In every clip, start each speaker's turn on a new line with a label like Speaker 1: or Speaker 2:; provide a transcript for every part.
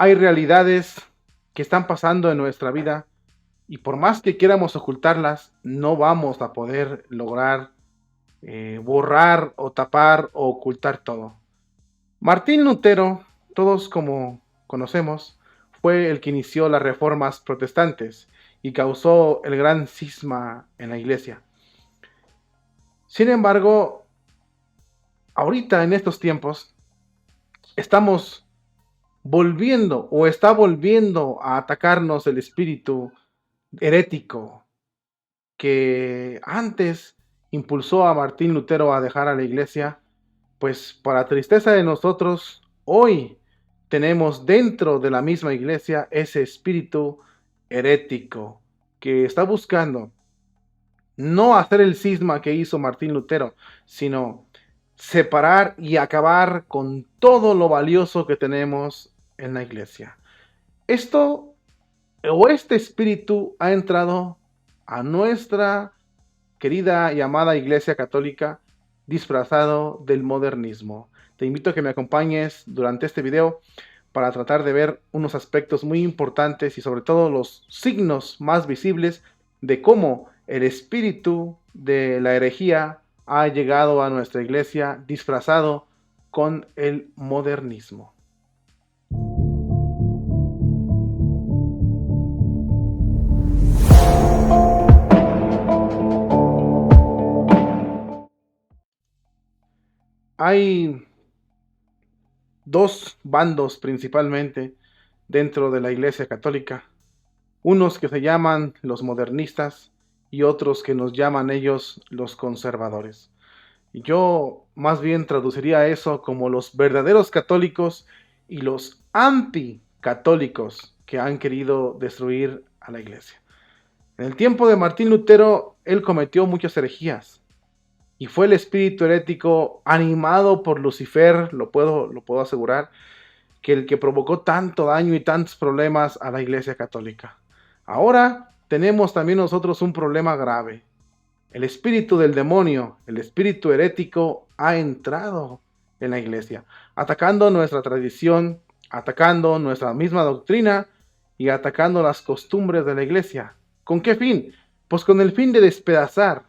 Speaker 1: Hay realidades que están pasando en nuestra vida y por más que quieramos ocultarlas, no vamos a poder lograr borrar o tapar o ocultar todo. Martín Lutero, todos como conocemos, fue el que inició las reformas protestantes y causó el gran cisma en la iglesia. Sin embargo, ahorita en estos tiempos estamos volviendo o está volviendo a atacarnos el espíritu herético que antes impulsó a Martín Lutero a dejar a la iglesia. Pues para tristeza de nosotros, hoy tenemos dentro de la misma iglesia ese espíritu herético que está buscando no hacer el cisma que hizo Martín Lutero, sino separar y acabar con todo lo valioso que tenemos en la iglesia. Esto o este espíritu ha entrado a nuestra querida y amada Iglesia Católica disfrazado del modernismo. Te invito a que me acompañes durante este video para tratar de ver unos aspectos muy importantes y sobre todo los signos más visibles de cómo el espíritu de la herejía ha llegado a nuestra iglesia disfrazado con el modernismo. Hay dos bandos principalmente dentro de la Iglesia Católica, unos que se llaman los modernistas y otros que nos llaman ellos los conservadores. Y yo más bien traduciría eso como los verdaderos católicos y los anticatólicos que han querido destruir a la Iglesia. En el tiempo de Martín Lutero, él cometió muchas herejías. Y fue el espíritu herético animado por Lucifer, lo puedo asegurar, que el que provocó tanto daño y tantos problemas a la Iglesia Católica. Ahora tenemos también nosotros un problema grave. El espíritu del demonio, el espíritu herético, ha entrado en la Iglesia, atacando nuestra tradición, atacando nuestra misma doctrina y atacando las costumbres de la Iglesia. ¿Con qué fin? Pues con el fin de despedazar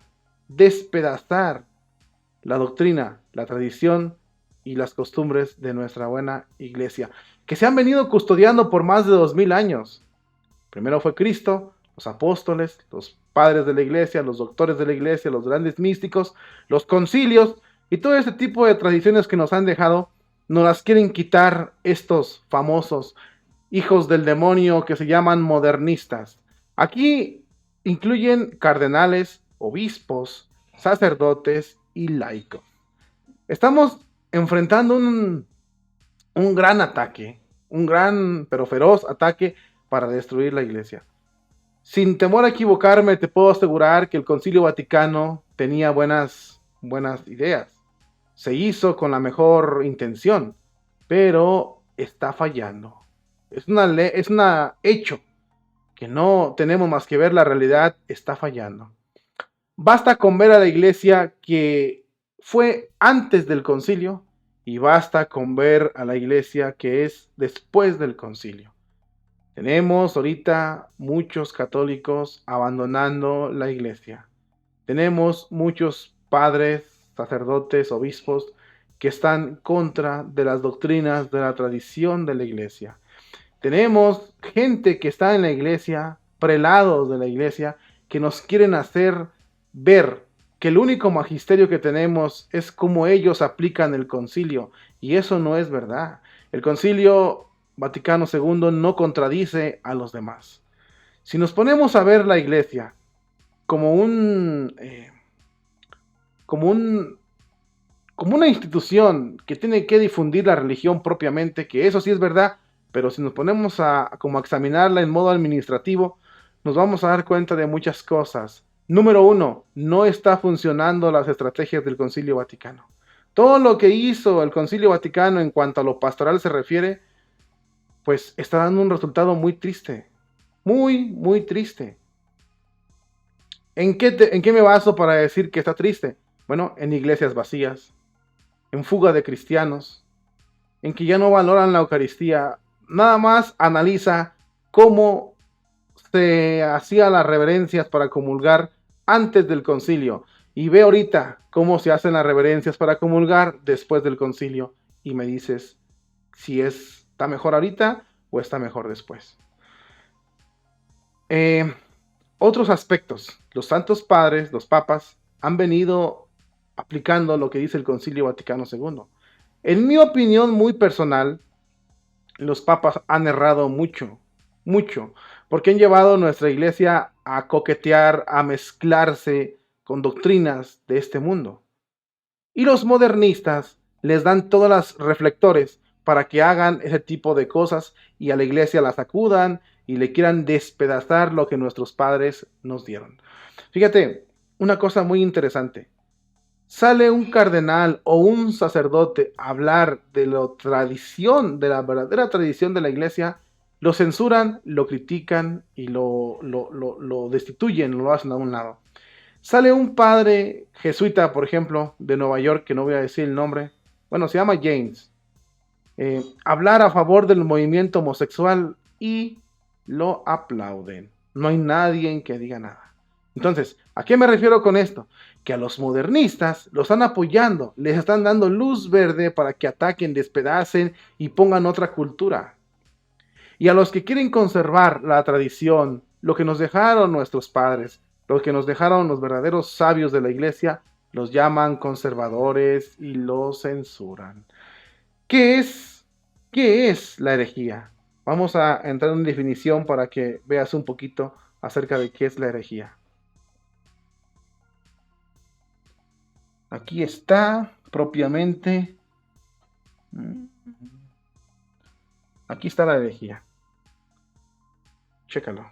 Speaker 1: la doctrina, la tradición y las costumbres de nuestra buena iglesia, que se han venido custodiando por más de 2000 años. Primero fue Cristo, los apóstoles, los padres de la iglesia, los doctores de la iglesia, los grandes místicos, los concilios y todo ese tipo de tradiciones que nos han dejado, nos las quieren quitar estos famosos hijos del demonio que se llaman modernistas. Aquí incluyen cardenales, obispos, sacerdotes y laicos. Estamos enfrentando un gran ataque, un gran pero feroz ataque para destruir la iglesia. Sin temor a equivocarme, te puedo asegurar que el Concilio Vaticano tenía buenas ideas. Se hizo con la mejor intención, pero está fallando. Es un hecho que no tenemos más que ver la realidad, está fallando. Basta con ver a la iglesia que fue antes del concilio y basta con ver a la iglesia que es después del concilio. Tenemos ahorita muchos católicos abandonando la iglesia. Tenemos muchos padres, sacerdotes, obispos que están contra de las doctrinas de la tradición de la iglesia. Tenemos gente que está en la iglesia, prelados de la iglesia, que nos quieren hacer ver que el único magisterio que tenemos es cómo ellos aplican el concilio, y eso no es verdad. El Concilio Vaticano II no contradice a los demás. Si nos ponemos a ver la iglesia como como una institución que tiene que difundir la religión propiamente, que eso sí es verdad, pero si nos ponemos a examinarla en modo administrativo, nos vamos a dar cuenta de muchas cosas. Número 1, no está funcionando las estrategias del Concilio Vaticano. Todo lo que hizo el Concilio Vaticano en cuanto a lo pastoral se refiere, pues está dando un resultado muy triste. Muy triste. ¿En qué me baso para decir que está triste? Bueno, en iglesias vacías, en fuga de cristianos, en que ya no valoran la Eucaristía. nada más analiza cómo se hacía las reverencias para comulgar antes del concilio y ve ahorita cómo se hacen las reverencias para comulgar después del concilio y me dices si está mejor ahorita o está mejor después. Eh, Otros aspectos. Los santos padres, los papas, han venido aplicando lo que dice el Concilio Vaticano II. En mi opinión muy personal, los papas han errado mucho, mucho, porque han llevado a nuestra iglesia a coquetear, a mezclarse con doctrinas de este mundo. Y los modernistas les dan todas las reflectores para que hagan ese tipo de cosas y a la iglesia la sacudan y le quieran despedazar lo que nuestros padres nos dieron. Fíjate, una cosa muy interesante. Sale un cardenal o un sacerdote a hablar de la tradición, de la verdadera tradición de la iglesia, lo censuran, lo critican y lo destituyen, lo hacen a un lado. Sale un padre jesuita, por ejemplo, de Nueva York, que no voy a decir el nombre, bueno, se llama James, hablar a favor del movimiento homosexual y lo aplauden. No hay nadie que diga nada. Entonces, ¿a qué me refiero con esto? Que a los modernistas los están apoyando, les están dando luz verde para que ataquen, despedacen y pongan otra cultura. Y a los que quieren conservar la tradición, lo que nos dejaron nuestros padres, lo que nos dejaron los verdaderos sabios de la iglesia, los llaman conservadores y los censuran. ¿Qué es, ¿Qué es la herejía? Vamos a entrar en una definición para que veas un poquito acerca de qué es la herejía. Aquí está propiamente. Aquí está la herejía. Chécalo.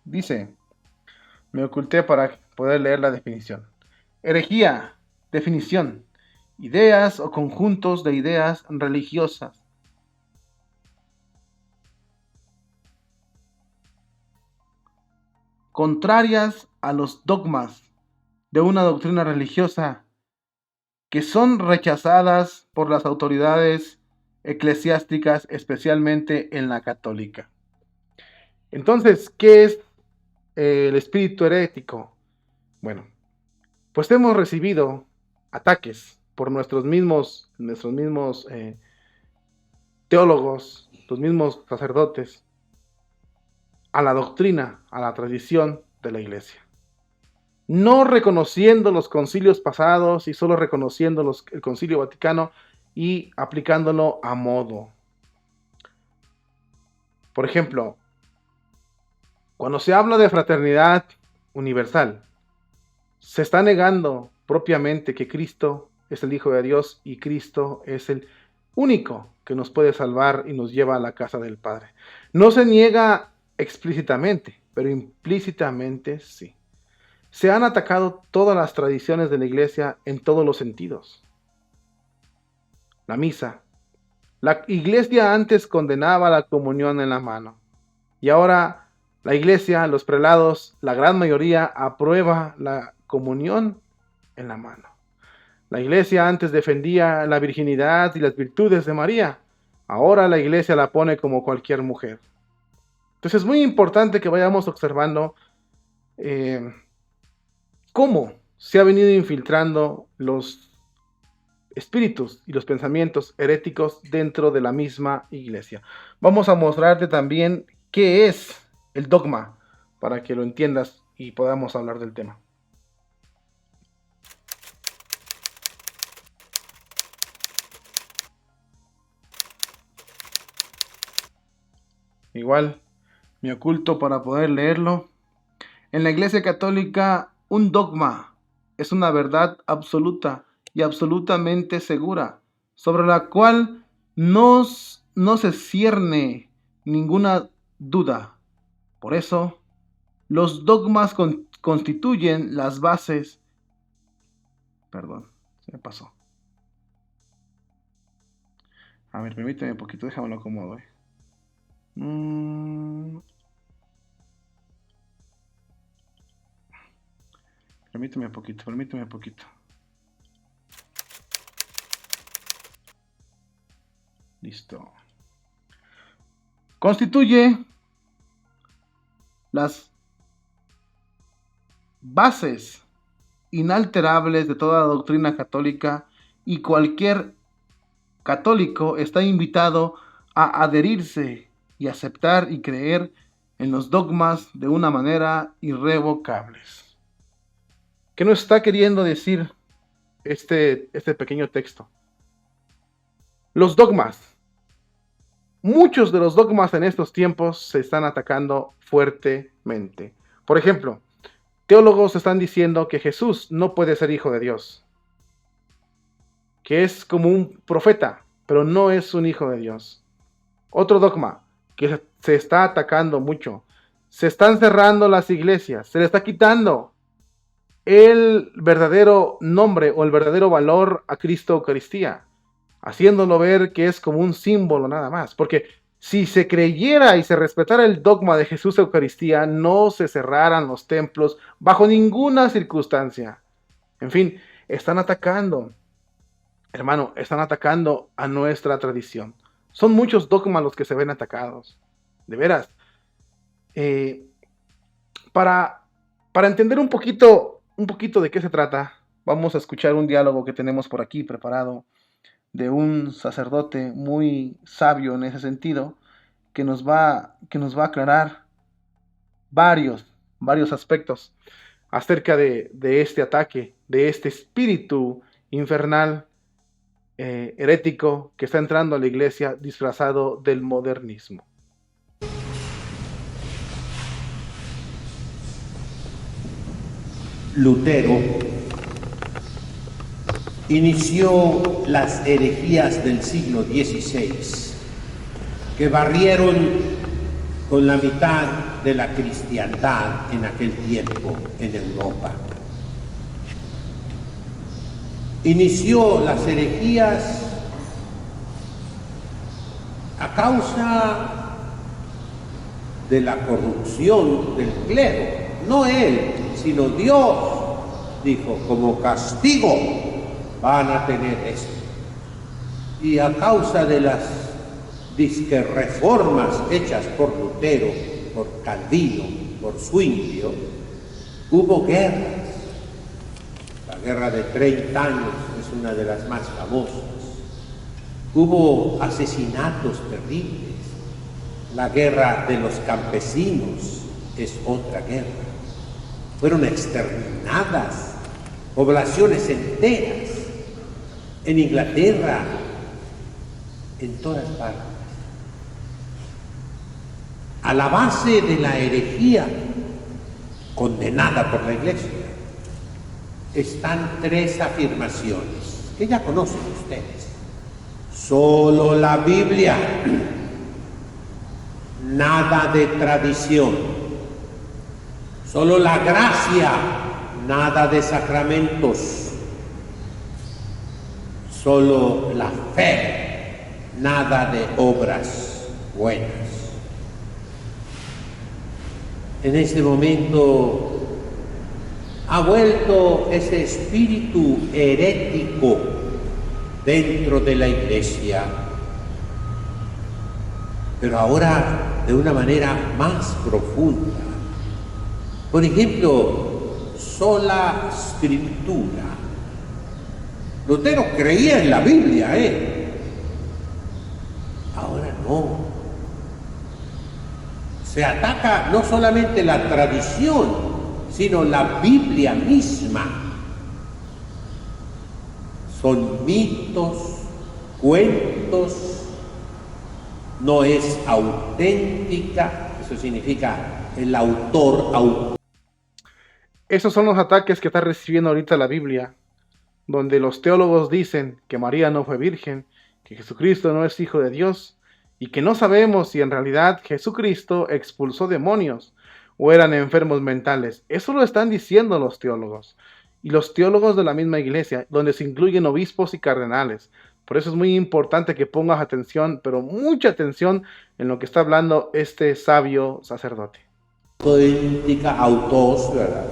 Speaker 1: Dice, me oculté para poder leer la definición. Herejía, definición. Ideas o conjuntos de ideas religiosas. Contrarias a los dogmas de una doctrina religiosa que son rechazadas por las autoridades eclesiásticas, especialmente en la católica. Entonces, ¿qué es el espíritu herético? Bueno, pues hemos recibido ataques por nuestros mismos teólogos, los mismos sacerdotes, a la doctrina, a la tradición de la iglesia. No reconociendo los concilios pasados y solo reconociendo el concilio vaticano y aplicándolo a modo. Por ejemplo, cuando se habla de fraternidad universal, se está negando propiamente que Cristo es el Hijo de Dios y Cristo es el único que nos puede salvar y nos lleva a la casa del Padre. No se niega explícitamente, pero implícitamente sí. Se han atacado todas las tradiciones de la iglesia en todos los sentidos. La misa. La iglesia antes condenaba la comunión en la mano y ahora la iglesia, los prelados, la gran mayoría aprueba la comunión en la mano. La iglesia antes defendía la virginidad y las virtudes de María. Ahora la iglesia la pone como cualquier mujer. Entonces es muy importante que vayamos observando cómo se ha venido infiltrando los espíritus y los pensamientos heréticos dentro de la misma iglesia. Vamos a mostrarte también qué es el dogma para que lo entiendas y podamos hablar del tema. Igual, me oculto para poder leerlo. En la Iglesia Católica, un dogma es una verdad absoluta y absolutamente segura, sobre la cual no se cierne ninguna duda. Por eso, los dogmas constituyen las bases. Perdón, se me pasó. A ver, permíteme un poquito, déjame lo acomodo. Mm, permíteme un poquito, permíteme un poquito. Listo. Constituye las bases inalterables de toda doctrina católica y cualquier católico está invitado a adherirse y aceptar y creer en los dogmas de una manera irrevocables. ¿Qué nos está queriendo decir este pequeño texto? Los dogmas. Muchos de los dogmas en estos tiempos se están atacando fuertemente. Por ejemplo, teólogos están diciendo que Jesús no puede ser hijo de Dios, que es como un profeta, pero no es un hijo de Dios. Otro dogma que se está atacando mucho. Se están cerrando las iglesias, se le está quitando el verdadero nombre o el verdadero valor a Cristo Eucaristía, haciéndolo ver que es como un símbolo nada más. Porque si se creyera y se respetara el dogma de Jesús Eucaristía, no se cerraran los templos bajo ninguna circunstancia. En fin, están atacando, hermano, están atacando a nuestra tradición. Son muchos dogmas los que se ven atacados. De veras. Eh, para, para entender un poquito de qué se trata, vamos a escuchar un diálogo que tenemos por aquí preparado de un sacerdote muy sabio en ese sentido, que nos va a aclarar varios aspectos acerca de este ataque, de este espíritu infernal, herético, que está entrando a la iglesia disfrazado del modernismo.
Speaker 2: Lutero inició las herejías del siglo XVI, que barrieron con la mitad de la cristiandad en aquel tiempo en Europa. Inició las herejías a causa de la corrupción del clero. No él, sino Dios dijo, como castigo van a tener esto. Y a causa de las disque reformas hechas por Lutero, por Calvino, por Zwinglio, hubo guerras. La guerra de 30 años es una de las más famosas. Hubo asesinatos terribles. La guerra de los campesinos es otra guerra. Fueron exterminadas poblaciones enteras en Inglaterra, en todas partes. A la base de la herejía condenada por la Iglesia están 3 afirmaciones que ya conocen ustedes. Solo la Biblia, nada de tradición. Solo la gracia, nada de sacramentos. Solo la fe, nada de obras buenas. En este momento ha vuelto ese espíritu herético dentro de la Iglesia, pero ahora de una manera más profunda. Por ejemplo, sola escritura. Lutero creía en la Biblia, ahora no. Se ataca no solamente la tradición, sino la Biblia misma. Son mitos, cuentos, no es auténtica, eso significa el autor.
Speaker 1: Esos son los ataques que está recibiendo ahorita la Biblia, donde los teólogos dicen que María no fue virgen, que Jesucristo no es hijo de Dios, y que no sabemos si en realidad Jesucristo expulsó demonios o eran enfermos mentales. Eso lo están diciendo los teólogos. Y los teólogos de la misma iglesia, donde se incluyen obispos y cardenales, Por eso es muy importante que pongas atención, pero mucha atención en lo que está hablando este sabio sacerdote.
Speaker 2: Auténtica autos, ¿verdad?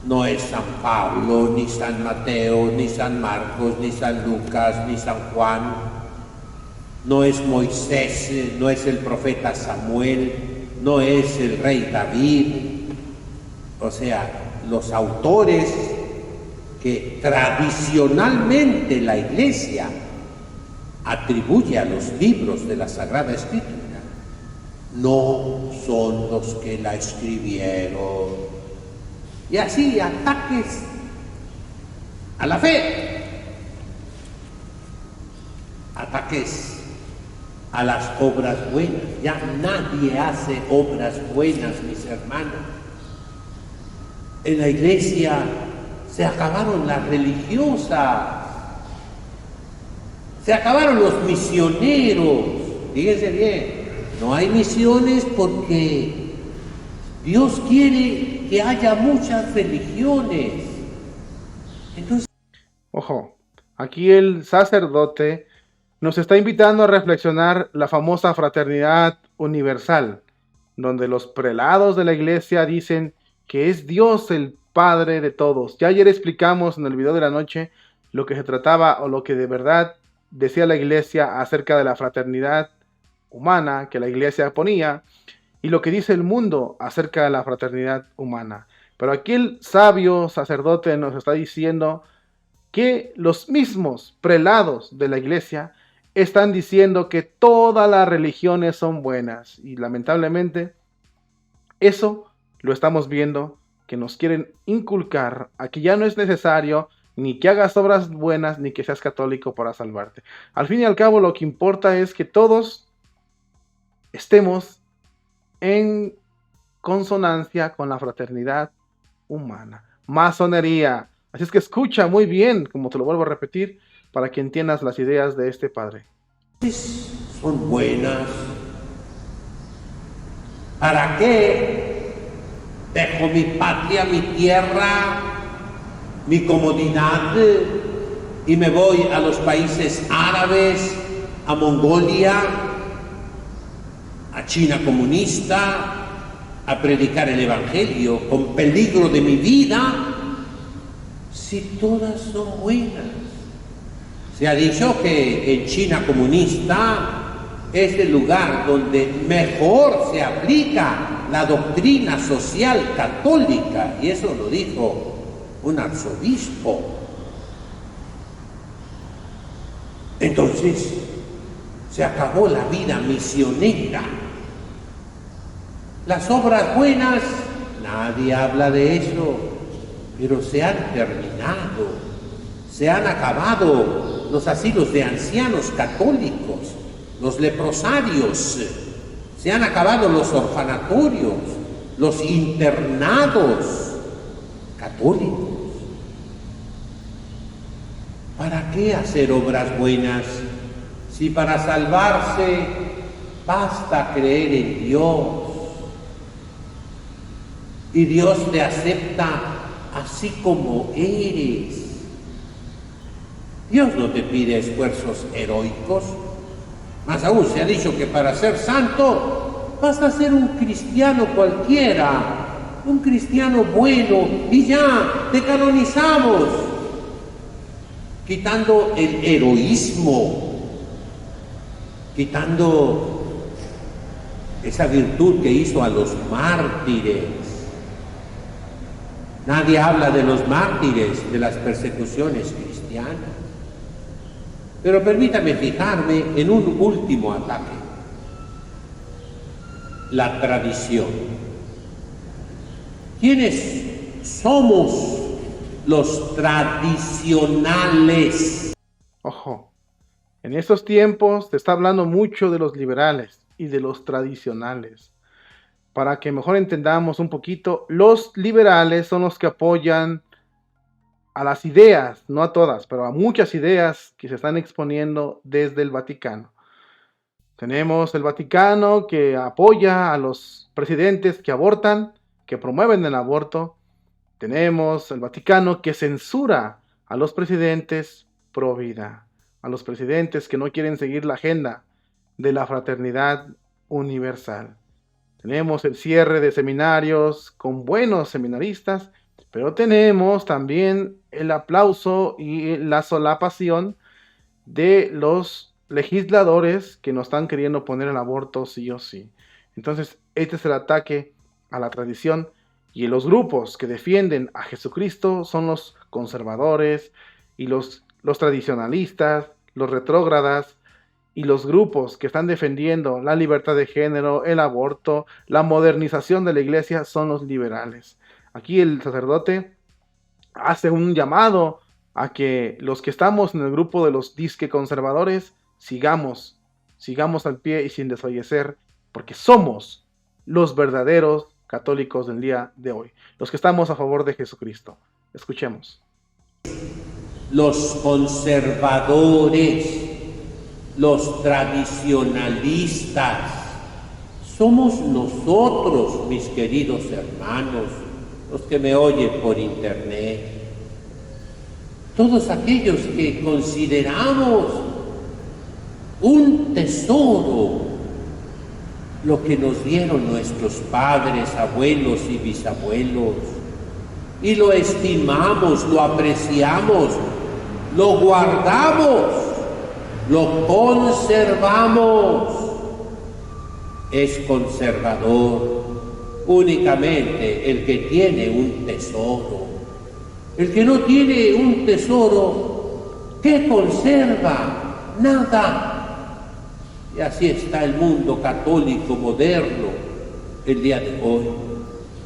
Speaker 2: No es San Pablo, ni San Mateo, ni San Marcos, ni San Lucas, ni San Juan. No es Moisés, no es el profeta Samuel, no es el rey David. O sea, los autores que tradicionalmente la Iglesia atribuye a los libros de la Sagrada Escritura no son los que la escribieron. Y así ataques a la fe, ataques a las obras buenas. Ya nadie hace obras buenas, mis hermanos. En la Iglesia se acabaron las religiosas, se acabaron los misioneros. Fíjense bien, no hay misiones porque Dios quiere que haya muchas religiones. Entonces,
Speaker 1: Ojo, aquí el sacerdote nos está invitando a reflexionar la famosa fraternidad universal, donde los prelados de la iglesia dicen que es Dios el Padre de todos. Ya ayer explicamos en el video de la noche lo que se trataba o lo que de verdad decía la iglesia acerca de la fraternidad humana que la iglesia ponía y lo que dice el mundo acerca de la fraternidad humana. Pero aquí el sabio sacerdote nos está diciendo que los mismos prelados de la iglesia están diciendo que todas las religiones son buenas y lamentablemente eso lo estamos viendo que nos quieren inculcar a que ya no es necesario ni que hagas obras buenas ni que seas católico para salvarte. Al fin y al cabo lo que importa es que todos estemos en consonancia con la fraternidad humana. Masonería. Así es que escucha muy bien, como te lo vuelvo a repetir, para que entiendas las ideas de este padre.
Speaker 2: son buenas. ¿Para qué dejo mi patria, mi tierra, mi comodidad y me voy a los países árabes, a Mongolia, a China comunista, a predicar el Evangelio con peligro de mi vida, si todas son buenas? Se ha dicho que en China comunista es el lugar donde mejor se aplica la doctrina social católica, y eso lo dijo un arzobispo. Entonces, se acabó la vida misionera. Las obras buenas, nadie habla de eso, pero se han terminado, se han acabado los asilos de ancianos católicos, los leprosarios, se han acabado los orfanatorios, los internados católicos. ¿Para qué hacer obras buenas si para salvarse basta creer en Dios? Y Dios te acepta así como eres. Dios no te pide esfuerzos heroicos. Más aún se ha dicho que para ser santo vas a ser un cristiano cualquiera, un cristiano bueno, y ya te canonizamos, quitando el heroísmo, quitando esa virtud que hizo a los mártires. Nadie habla de los mártires, de las persecuciones cristianas. Pero permítame fijarme en un último ataque: la tradición. ¿Quiénes somos los tradicionales?
Speaker 1: Ojo, en estos tiempos se está hablando mucho de los liberales y de los tradicionales. Para que mejor entendamos un poquito, los liberales son los que apoyan a las ideas, no a todas, pero a muchas ideas que se están exponiendo desde el Vaticano. Tenemos el Vaticano que apoya a los presidentes que abortan, que promueven el aborto. Tenemos el Vaticano que censura a los presidentes pro vida, a los presidentes que no quieren seguir la agenda de la fraternidad universal. Tenemos el cierre de seminarios con buenos seminaristas, pero tenemos también el aplauso y la solapación de los legisladores que nos están queriendo poner el aborto sí o sí. Entonces, este es el ataque a la tradición, y los grupos que defienden a Jesucristo son los conservadores y los tradicionalistas, los retrógradas, y los grupos que están defendiendo la libertad de género, el aborto, la modernización de la iglesia son los liberales. Aquí el sacerdote hace un llamado a que los que estamos en el grupo de los disque conservadores sigamos al pie y sin desfallecer, porque somos los verdaderos católicos del día de hoy, los que estamos a favor de Jesucristo. Escuchemos.
Speaker 2: Los conservadores, los tradicionalistas, somos nosotros, mis queridos hermanos, los que me oyen por internet, todos aquellos que consideramos un tesoro lo que nos dieron nuestros padres, abuelos y bisabuelos, y lo estimamos, lo apreciamos, lo guardamos, lo conservamos. Es conservador únicamente el que tiene un tesoro. El que no tiene un tesoro, ¿qué conserva? Nada. Y así está el mundo católico moderno el día de hoy.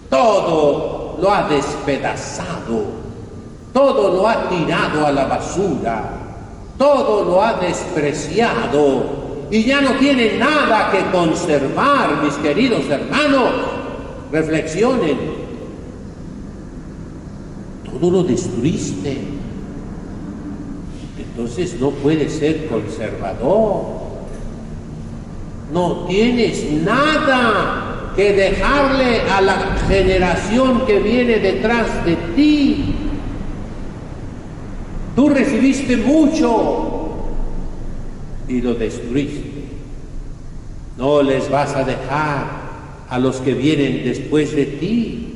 Speaker 2: Todo lo ha despedazado, todo lo ha tirado a la basura, todo lo ha despreciado y ya no tiene nada que conservar, mis queridos hermanos. Reflexionen. Todo lo destruiste. Entonces no puedes ser conservador. No tienes nada que dejarle a la generación que viene detrás de ti. Tú recibiste mucho y lo destruiste. No les vas a dejar a los que vienen después de ti,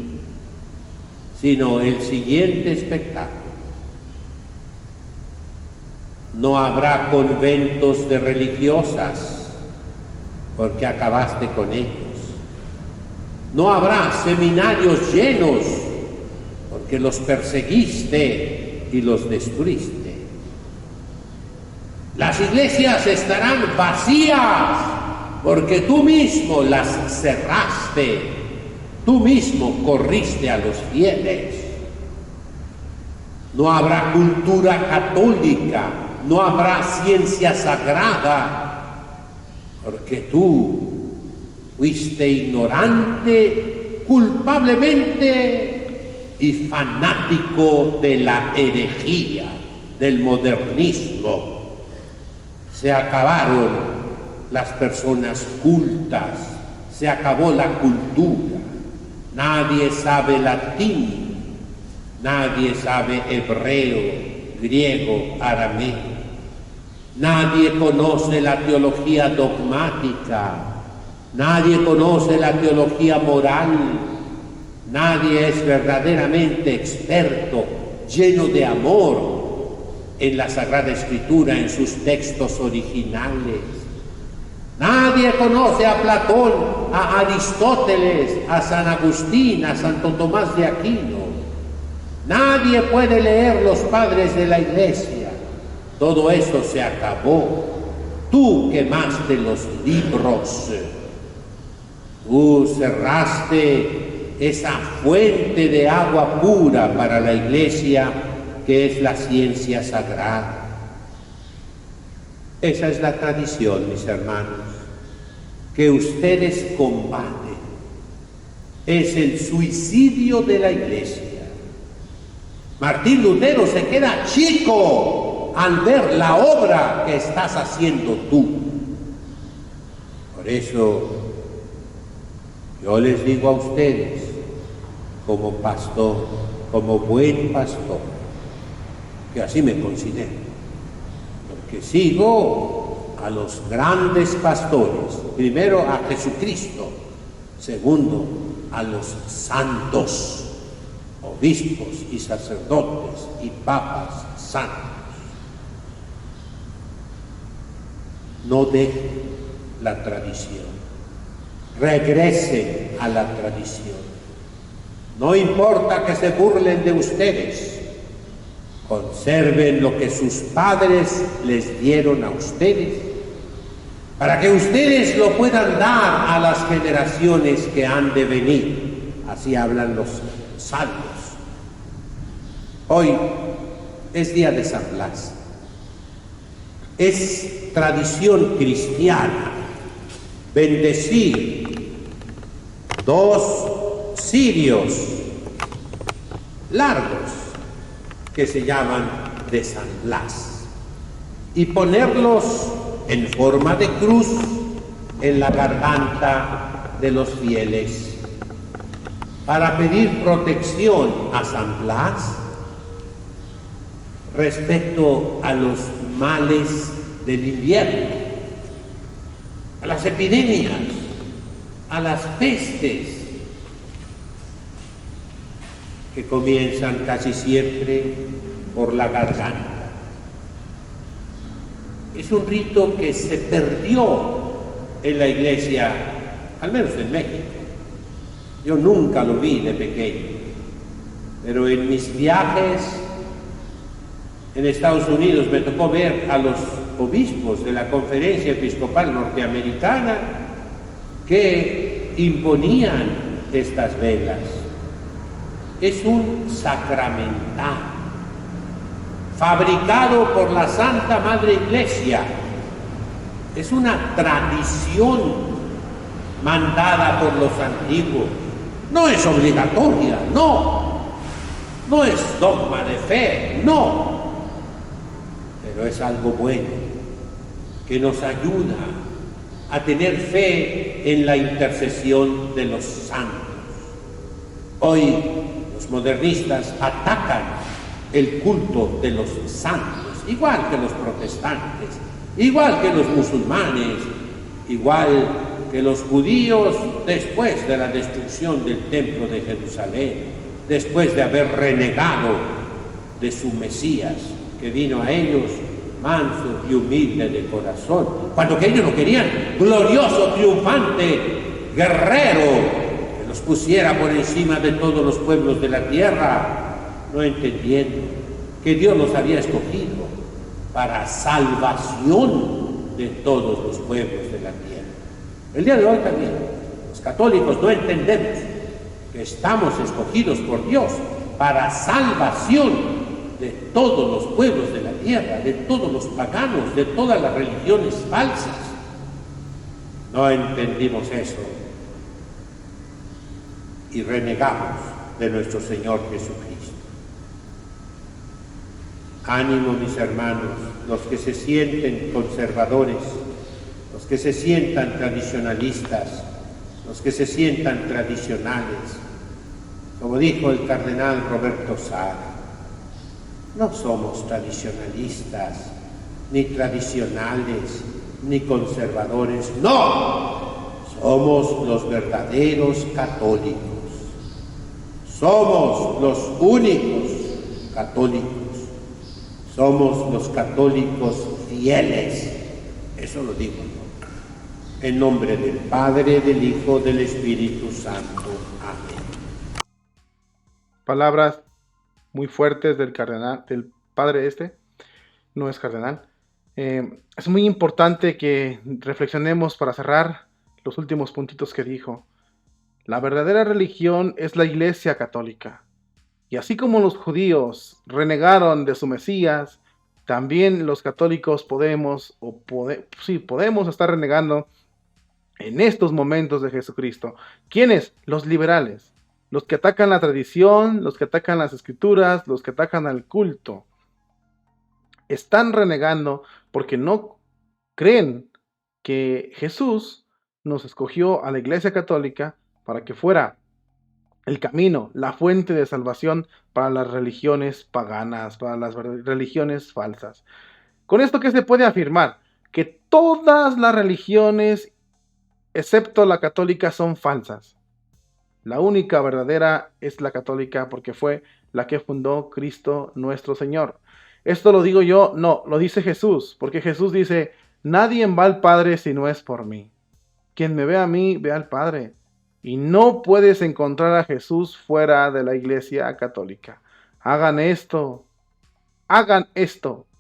Speaker 2: sino el siguiente espectáculo. No habrá conventos de religiosas, porque acabaste con ellos. No habrá seminarios llenos, porque los perseguiste y los destruiste. Las iglesias estarán vacías, porque tú mismo las cerraste, tú mismo corriste a los fieles. No habrá cultura católica, no habrá ciencia sagrada, porque tú fuiste ignorante, culpablemente y fanático de la herejía, del modernismo. Se acabaron las personas cultas, se acabó la cultura. Nadie sabe latín, nadie sabe hebreo, griego, arameo. Nadie conoce la teología dogmática, nadie conoce la teología moral, nadie es verdaderamente experto, lleno de amor en la Sagrada Escritura, en sus textos originales. Nadie conoce a Platón, a Aristóteles, a San Agustín, a Santo Tomás de Aquino. Nadie puede leer los padres de la Iglesia. Todo eso se acabó. Tú quemaste los libros. Tú cerraste esa fuente de agua pura para la Iglesia, que es la ciencia sagrada. Esa es la tradición, mis hermanos, que ustedes combaten. Es el suicidio de la Iglesia. Martín Lutero se queda chico al ver la obra que estás haciendo tú. Por eso yo les digo a ustedes, como pastor, como buen pastor, que así me considero, que sigo a los grandes pastores, primero a Jesucristo, segundo a los santos, obispos y sacerdotes y papas santos. No deje la tradición, regrese a la tradición. No importa que se burlen de ustedes, conserven lo que sus padres les dieron a ustedes, para que ustedes lo puedan dar a las generaciones que han de venir. Así hablan los salmos. Hoy es día de San Blas. Es tradición cristiana bendecir 2 cirios largos que se llaman de San Blas y ponerlos en forma de cruz en la garganta de los fieles para pedir protección a San Blas respecto a los males del invierno, a las epidemias, a las pestes que comienzan casi siempre por la garganta. Es un rito que se perdió en la iglesia, al menos en México. Yo nunca lo vi de pequeño, pero en mis viajes en Estados Unidos me tocó ver a los obispos de la Conferencia Episcopal Norteamericana que imponían estas velas. Es un sacramental fabricado por la Santa Madre Iglesia. Es una tradición mandada por los antiguos. No es obligatoria, no. No es dogma de fe, no. Pero es algo bueno que nos ayuda a tener fe en la intercesión de los santos. Hoy los modernistas atacan el culto de los santos, igual que los protestantes, igual que los musulmanes, igual que los judíos después de la destrucción del templo de Jerusalén, después de haber renegado de su Mesías, que vino a ellos manso y humilde de corazón, cuando que ellos lo querían glorioso, triunfante, guerrero, que los pusiera por encima de todos los pueblos de la tierra, no entendiendo que Dios los había escogido para salvación de todos los pueblos de la tierra. El día de hoy también, los católicos no entendemos que estamos escogidos por Dios para salvación de todos los pueblos de la tierra, de todos los paganos, de todas las religiones falsas. No entendimos eso y renegamos de nuestro Señor Jesucristo. Ánimo, mis hermanos, los que se sienten conservadores, los que se sientan tradicionalistas, los que se sientan tradicionales. Como dijo el cardenal Roberto Sara, no somos tradicionalistas, ni tradicionales, ni conservadores. ¡No! Somos los verdaderos católicos. Somos los únicos católicos. Somos los católicos fieles. Eso lo digo yo. En nombre del Padre, del Hijo, del Espíritu Santo. Amén.
Speaker 1: Palabras muy fuertes del cardenal, del padre no es cardenal. Es muy importante que reflexionemos para cerrar los últimos puntitos que dijo. La verdadera religión es la Iglesia Católica. Y así como los judíos renegaron de su Mesías, también los católicos podemos estar renegando en estos momentos de Jesucristo. ¿Quiénes? Los liberales. Los que atacan la tradición, los que atacan las escrituras, los que atacan al culto. Están renegando porque no creen que Jesús nos escogió a la Iglesia Católica para que fuera el camino, la fuente de salvación para las religiones paganas, para las religiones falsas. ¿Con esto qué se puede afirmar? Que todas las religiones, excepto la católica, son falsas. La única verdadera es la católica porque fue la que fundó Cristo nuestro Señor. Esto lo digo yo, no, lo dice Jesús, porque Jesús dice, nadie va al Padre si no es por mí. Quien me ve a mí, ve al Padre. Y no puedes encontrar a Jesús fuera de la Iglesia católica. Hagan esto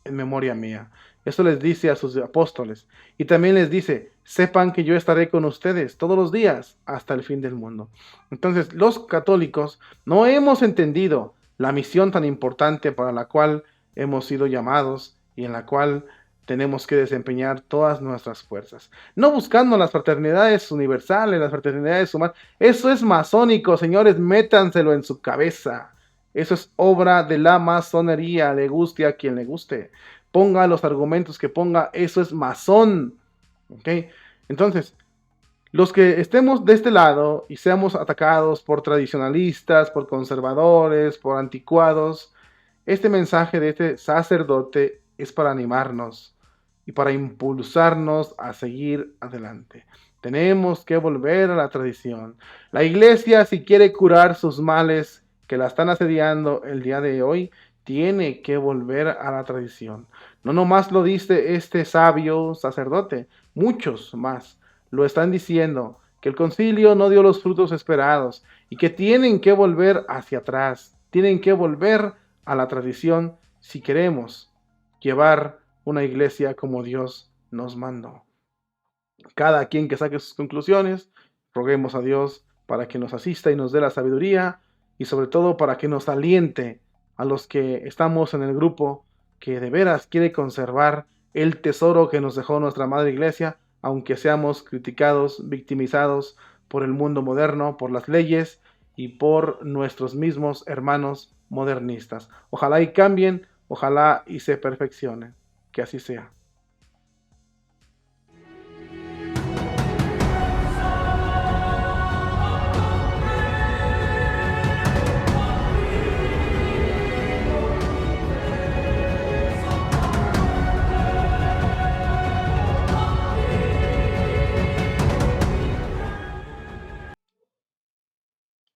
Speaker 1: en memoria mía. Eso les dice a sus apóstoles. Y también les dice, sepan que yo estaré con ustedes todos los días hasta el fin del mundo. Entonces, los católicos no hemos entendido la misión tan importante para la cual hemos sido llamados y en la cual tenemos que desempeñar todas nuestras fuerzas. No buscando las fraternidades universales, las fraternidades humanas. Eso es masónico, señores, métanselo en su cabeza. Eso es obra de la masonería, le guste a quien le guste. Ponga los argumentos que ponga, eso es masón. ¿Ok? Entonces, los que estemos de este lado y seamos atacados por tradicionalistas, por conservadores, por anticuados, este mensaje de este sacerdote es para animarnos y para impulsarnos a seguir adelante. Tenemos que volver a la tradición. La iglesia, si quiere curar sus males que la están asediando el día de hoy, tiene que volver a la tradición. No nomás lo dice este sabio sacerdote, muchos más lo están diciendo, que el concilio no dio los frutos esperados y que tienen que volver hacia atrás, tienen que volver a la tradición si queremos llevar una iglesia como Dios nos mandó. Cada quien que saque sus conclusiones, roguemos a Dios para que nos asista y nos dé la sabiduría y sobre todo para que nos aliente a los que estamos en el grupo que de veras quiere conservar el tesoro que nos dejó nuestra Madre Iglesia, aunque seamos criticados, victimizados por el mundo moderno, por las leyes y por nuestros mismos hermanos modernistas. Ojalá y cambien, ojalá y se perfeccionen. Que así sea.